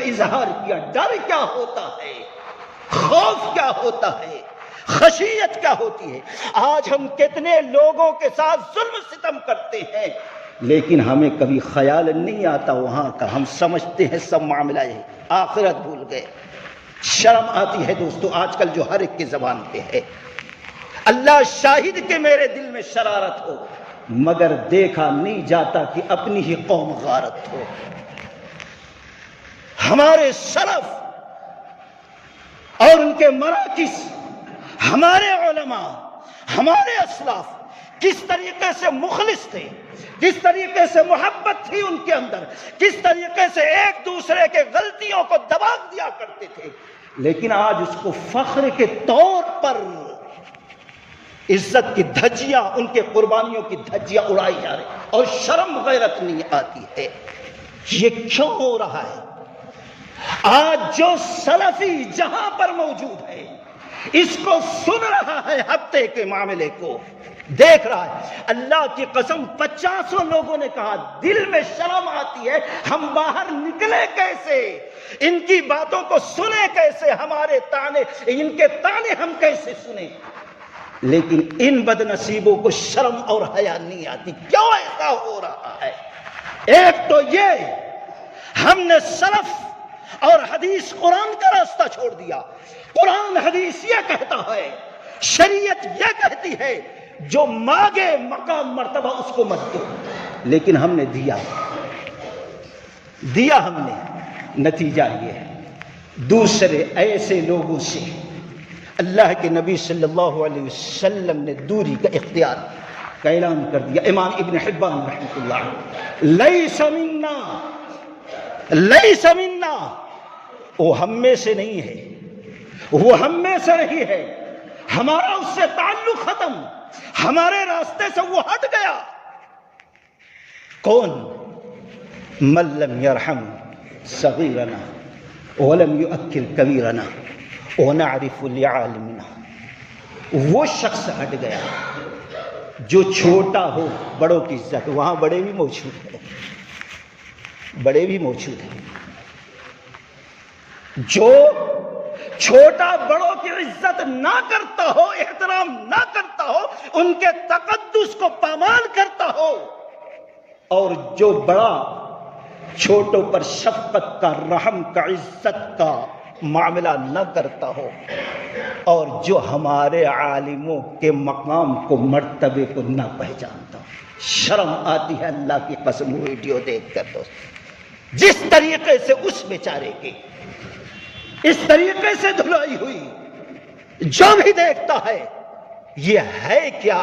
اظہار کیا۔ ڈر کیا ہوتا ہے، خوف کیا ہوتا ہے، خشیت کیا ہوتی ہے۔ آج ہم کتنے لوگوں کے ساتھ ظلم ستم کرتے ہیں، لیکن ہمیں کبھی خیال نہیں آتا وہاں کا، ہم سمجھتے ہیں سب معاملہ ہے، آخرت بھول گئے۔ شرم آتی ہے دوستو آج کل جو ہر ایک کی زبان پہ ہے۔ اللہ شاہد کہ میرے دل میں شرارت ہو، مگر دیکھا نہیں جاتا کہ اپنی ہی قوم غارت ہو۔ ہمارے سلف اور ان کے مراکز، ہمارے علماء، ہمارے اسلاف کس طریقے سے مخلص تھے، کس طریقے سے محبت تھی ان کے اندر، کس طریقے سے ایک دوسرے کے غلطیوں کو دبا دیا کرتے تھے، لیکن آج اس کو فخر کے طور پر عزت کی دھجیاں، ان کے قربانیوں کی دھجیاں اڑائی جا رہی اور شرم غیرت نہیں آتی ہے۔ یہ کیوں ہو رہا ہے؟ آج جو سلفی جہاں پر موجود ہے اس کو سن رہا ہے، ہفتے کے معاملے کو دیکھ رہا ہے، اللہ کی قسم 50 لوگوں نے کہا دل میں شرم آتی ہے، ہم باہر نکلے کیسے، ان کی باتوں کو سنے کیسے، ہمارے تانے، ان کے تانے ہم کیسے سنیں۔ لیکن ان بد نصیبوں کو شرم اور حیا نہیں آتی۔ کیوں ایسا ہو رہا ہے؟ ایک تو یہ ہم نے سلف اور حدیث قرآن کا راستہ چھوڑ دیا۔ قرآن حدیث یہ کہتا ہے، شریعت یہ کہتی ہے جو مانگے مقام مرتبہ اس کو مت دو، لیکن ہم نے دیا ہم نے، نتیجہ یہ ہے دوسرے ایسے لوگوں سے اللہ کے نبی صلی اللہ علیہ وسلم نے دوری کا اختیار کا اعلان کر دیا۔ امام ابن حبان رحمۃ اللہ، لیس منا، وہ ہم میں سے نہیں ہے، وہ ہم میں سے نہیں ہے، ہمارا اس سے تعلق ختم، ہمارے راستے سے وہ ہٹ گیا۔ کون؟ من لم یرحم صغیرنا ولم یؤکل کبیرنا ونعرف لعالمنا، وہ شخص ہٹ گیا جو چھوٹا ہو، بڑوں کی عزت، وہاں بڑے بھی موجود ہیں، بڑے بھی موجود ہیں، جو چھوٹا بڑوں کی عزت نہ کرتا ہو، احترام نہ کرتا ہو، ان کے تقدس کو پامال کرتا ہو، اور جو بڑا چھوٹوں پر شفقت کا، رحم کا، عزت کا معاملہ نہ کرتا ہو، اور جو ہمارے عالموں کے مقام کو، مرتبے کو نہ پہچانتا ہو۔ شرم آتی ہے اللہ کی قسم ویڈیو دیکھ کر دوست، جس طریقے سے اس بیچارے کی اس طریقے سے دھلائی ہوئی، جو بھی دیکھتا ہے یہ ہے کیا،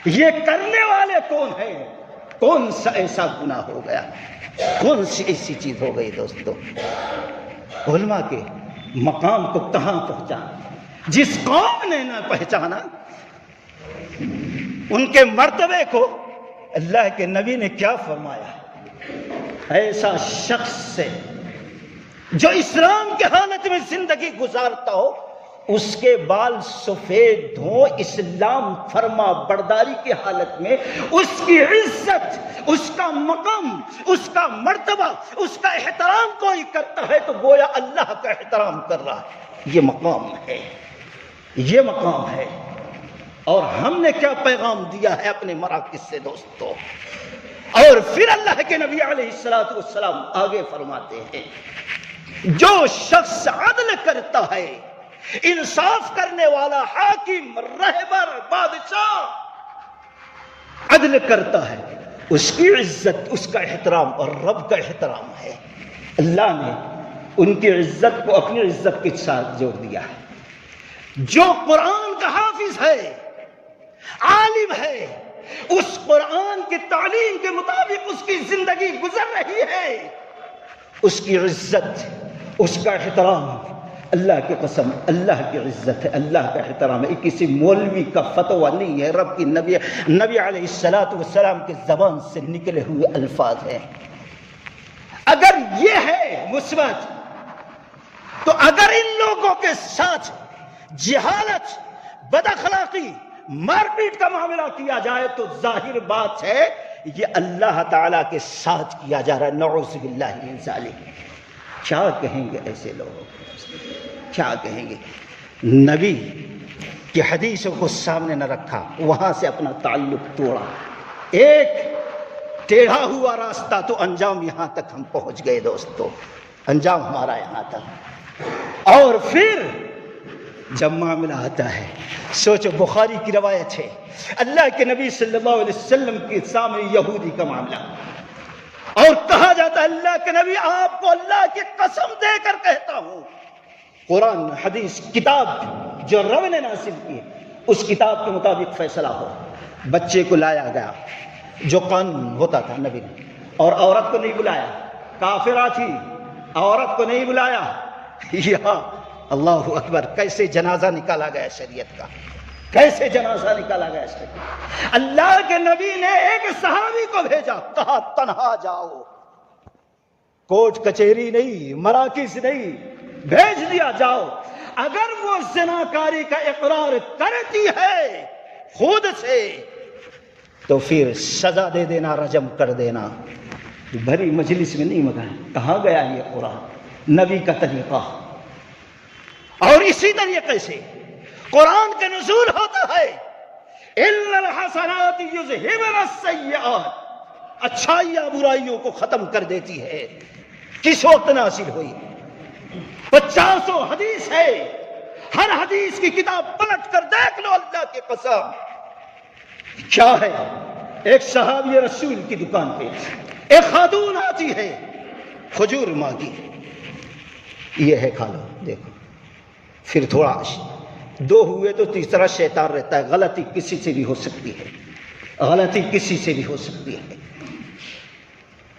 یہ کرنے والے کون ہیں، کون سا ایسا گناہ ہو گیا، کون سی ایسی چیز ہو گئی دوستو۔ علماء کے مقام کو کہاں پہنچانا، جس قوم نے نہ پہچانا ان کے مرتبے کو، اللہ کے نبی نے کیا فرمایا، ایسا شخص سے جو اسلام کے حالت میں زندگی گزارتا ہو، اس کے بال سفید ہوں، اسلام فرما برداری کی حالت میں، اس کی عزت، اس کا مقام، اس کا مرتبہ، اس کا احترام کوئی کرتا ہے تو گویا اللہ کا احترام کر رہا ہے۔ یہ مقام ہے، یہ مقام ہے۔ اور ہم نے کیا پیغام دیا ہے اپنے مراکز سے دوستو؟ اور پھر اللہ کے نبی علیہ السلام آگے فرماتے ہیں، جو شخص عدل کرتا ہے، انصاف کرنے والا، حاکم، رہبر، بادشاہ عدل کرتا ہے، اس کی عزت، اس کا احترام اور رب کا احترام ہے۔ اللہ نے ان کی عزت کو اپنی عزت کے ساتھ جوڑ دیا ہے۔ جو قرآن کا حافظ ہے، عالم ہے، اس قرآن کی تعلیم کے مطابق اس کی زندگی گزر رہی ہے، اس کی عزت، اس کا احترام، اللہ کی قسم اللہ کی عزت ہے، اللہ کا احترام ہے۔ کسی مولوی کا فتویٰ نہیں ہے، رب کی نبی علیہ السلام کی زبان سے نکلے ہوئے الفاظ ہیں۔ اگر یہ ہے مثبت، تو اگر ان لوگوں کے ساتھ جہالت، بد اخلاقی، مار پیٹ کا معاملہ کیا جائے تو ظاہر بات ہے یہ اللہ تعالیٰ کے ساتھ کیا جا رہا ہے، نعوذ باللہ من ذالک۔ کیا کہیں گے ایسے لوگ؟ کیا کہیں گے؟ نبی کی حدیثوں کو سامنے نہ رکھا، وہاں سے اپنا تعلق توڑا، ایک ٹیڑھا ہوا راستہ، تو انجام یہاں تک ہم پہنچ گئے دوستو، انجام ہمارا یہاں تک۔ اور پھر جب معاملہ آتا ہے، سوچو بخاری کی روایت ہے، اللہ کے نبی صلی اللہ علیہ وسلم کے سامنے یہودی کا معاملہ، اور کہا جاتا ہے اللہ کے نبی آپ کو اللہ کی قسم دے کر کہتا ہوں، قرآن حدیث کتاب جو رب نے نازل کی اس کتاب کے مطابق فیصلہ ہو۔ بچے کو لایا گیا جو قانون ہوتا تھا نبی نے، اور عورت کو نہیں بلایا، کافرہ تھی، عورت کو نہیں بلایا۔ یہاں اللہ اکبر، کیسے جنازہ نکالا گیا شریعت کا، کیسے جنازہ نکالا گیا شریعت کا۔ اللہ کے نبی نے ایک صحابی کو بھیجا، کہا تنہا جاؤ، کوٹ کچہری نہیں، مراکز نہیں، بھیج دیا جاؤ، اگر وہ زناکاری کا اقرار کرتی ہے خود سے تو پھر سزا دے دینا، رجم کر دینا۔ بھری مجلس میں نہیں مگر کہاں گیا یہ قرآن، نبی کا طریقہ۔ اور اسی طریقے سے قرآن کا نزول ہوتا ہے، اِنَّ الْحَسَنَاتِ يُذْهِبْنَ السَّيِّئَاتِ، اچھائیاں برائیوں کو ختم کر دیتی ہے۔ کس وقت نازل ہوئی؟ 50 حدیث ہے، ہر حدیث کی کتاب پلٹ کر دیکھ لو، اللہ کی قسم کیا ہے۔ ایک صحابی رسول کی دکان پہ ایک خاتون آتی ہے، کھجور مانگی، یہ ہے کھا لو، دیکھو۔ پھر تھوڑا دو ہوئے تو تیسرا شیطان رہتا ہے، غلطی کسی سے بھی ہو سکتی ہے، غلطی کسی سے بھی ہو سکتی ہے،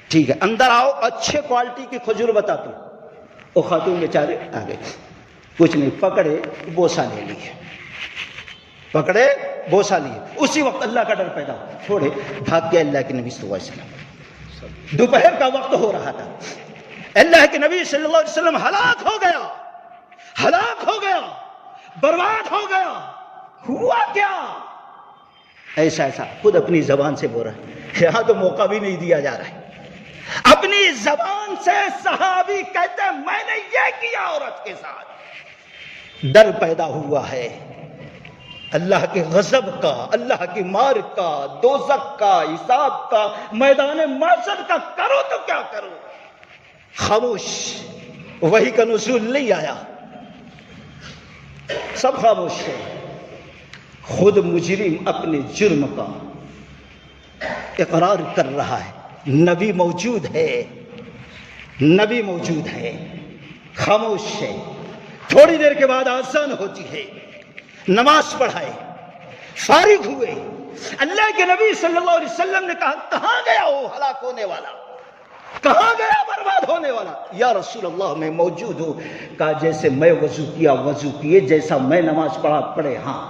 ٹھیک ہے اندر آؤ، اچھے کوالٹی کی کھجور بتا دو۔ وہ خاتون بیچارے آگے کچھ نہیں، پکڑے بوسہ لے لیے، پکڑے بوسہ لیے، اسی وقت اللہ کا ڈر پیدا ہو، چھوڑے بھاگ کے اللہ کے نبی صلی اللہ علیہ وسلم۔ دوپہر کا وقت ہو رہا تھا، اللہ کے نبی صلی اللہ علیہ وسلم ہلاک ہو گیا، ہلاک ہو گیا، برباد ہو گیا۔ ہوا کیا؟ ایسا ایسا خود اپنی زبان سے بول رہا ہے، یہاں تو موقع بھی نہیں دیا جا رہا ہے، اپنی زبان سے صحابی کہتے ہیں میں نے یہ کیا عورت کے ساتھ۔ ڈر پیدا ہوا ہے اللہ کے غضب کا، اللہ کی مار کا، دوزخ کا، حساب کا، میدان محشر کا، کرو تو کیا کرو۔ خاموش، وحی کا نزول نہیں آیا، سب خاموش ہے۔ خود مجرم اپنے جرم کا اقرار کر رہا ہے، نبی موجود ہے، نبی موجود ہے، خاموش ہے۔ تھوڑی دیر کے بعد آذان ہوتی ہے، نماز پڑھائے، فارغ ہوئے، اللہ کے نبی صلی اللہ علیہ وسلم نے کہا کہاں گیا وہ ہلاک ہونے والا، کہاں گیا برباد ہونے والا؟ یا رسول اللہ میں موجود ہوں۔ کہا جیسے میں وضو کیا وضو کیے، جیسا میں نماز پڑھا پڑھے، ہاں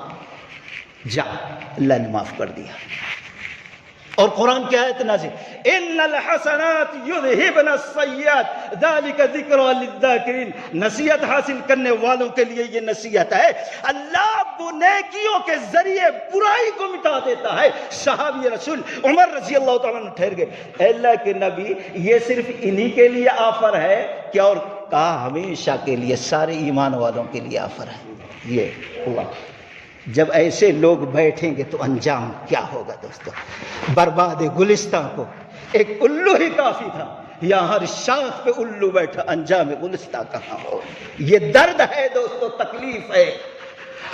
جا، اللہ نے معاف کر دیا۔ اور قرآن کی آیت نازل، ان الحسنات یذہبن السیئات ذالک ذکری للذاکرین، نصیحت حاصل کرنے والوں کے لیے یہ نصیحت ہے، اللہ نیکیوں کے ذریعے برائی کو مٹا دیتا ہے۔ صحابی رسول عمر رضی اللہ تعالیٰ عنہ ٹھہر گئے، اے اللہ کے نبی یہ صرف انہی کے لیے آفر ہے کہ اور؟ کہا ہمیشہ کے لیے، سارے ایمان والوں کے لیے آفر ہے۔ یہ ہوا، جب ایسے لوگ بیٹھیں گے تو انجام کیا ہوگا دوستو؟ برباد گلستان کو ایک الو ہی کافی تھا، یہاں ہر شاخ پہ الو بیٹھا، انجام گلستان کہاں ہو؟ یہ درد ہے دوستو، تکلیف ہے۔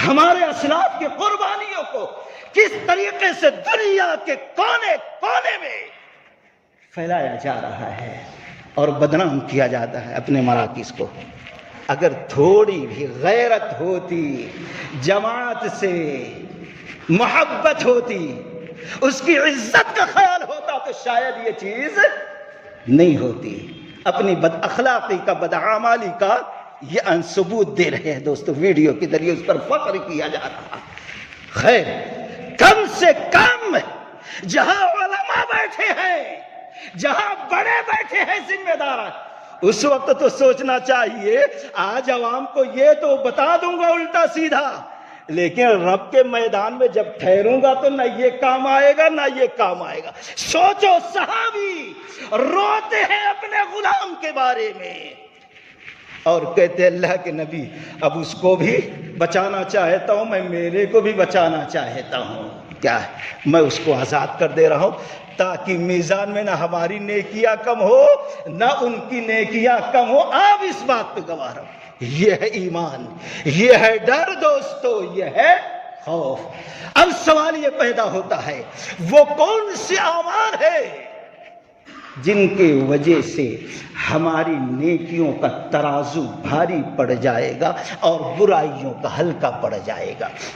ہمارے اسلاف کی قربانیوں کو کس طریقے سے دنیا کے کونے کونے میں پھیلایا جا رہا ہے اور بدنام کیا جاتا ہے اپنے مراکز کو۔ اگر تھوڑی بھی غیرت ہوتی، جماعت سے محبت ہوتی، اس کی عزت کا خیال ہوتا تو شاید یہ چیز نہیں ہوتی۔ اپنی بد اخلاقی کا، بدعمالی کا یہ ثبوت دے رہے ہیں دوستو، ویڈیو کے ذریعے اس پر فخر کیا جا رہا۔ خیر، کم سے کم جہاں علماء بیٹھے ہیں، جہاں بڑے بیٹھے ہیں ذمہ دار، اس وقت تو سوچنا چاہیے آج عوام کو یہ تو بتا دوں گا الٹا سیدھا، لیکن رب کے میدان میں جب ٹھہروں گا تو نہ یہ کام آئے گا نہ یہ کام آئے گا۔ سوچو، صحابی روتے ہیں اپنے غلام کے بارے میں، اور کہتے اللہ کے نبی اب اس کو بھی بچانا چاہتا ہوں، میں میرے کو بھی بچانا چاہتا ہوں، کیا ہے میں اس کو آزاد کر دے رہا ہوں تاکہ میزان میں نہ ہماری نیکیاں کم ہو نہ ان کی نیکیاں کم ہو۔ آپ اس بات پہ گواہ رہو۔ یہ ہے ایمان، یہ ہے ڈر دوستو، یہ ہے خوف۔ اب سوال یہ پیدا ہوتا ہے وہ کون سے اعمال ہے جن کی وجہ سے ہماری نیکیوں کا ترازو بھاری پڑ جائے گا اور برائیوں کا ہلکا پڑ جائے گا؟